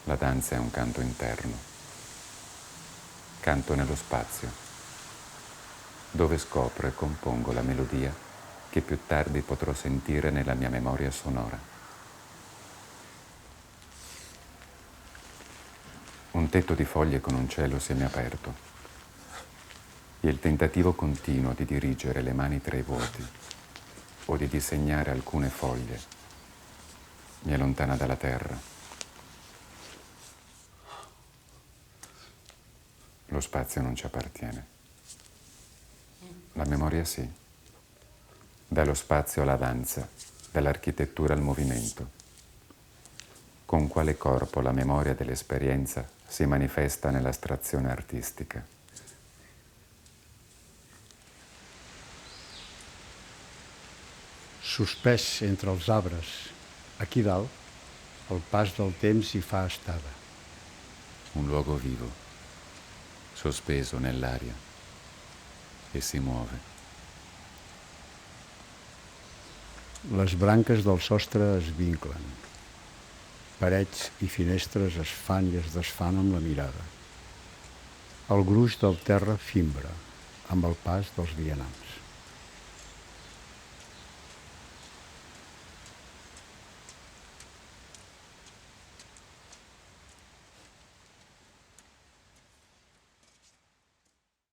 La danza è un canto interno, canto nello spazio, dove scopro e compongo la melodia che più tardi potrò sentire nella mia memoria sonora. Un tetto di foglie con un cielo semiaperto e il tentativo continuo di dirigere le mani tra i vuoti o di disegnare alcune foglie mi allontana dalla terra. Lo spazio non ci appartiene. La memoria sì. Dallo spazio alla danza, dall'architettura al movimento. Con quale corpo la memoria dell'esperienza si manifesta nell'astrazione artistica? Suspès entre els arbres, aquí dalt, el pas del temps hi fa estada. Un luogo vivo, sospeso nell'aria, e si muove. Les branques del sostre es vinclen. Parets i finestres es fan i es desfan amb la mirada. El gruix del terra fimbra amb el pas dels vianants.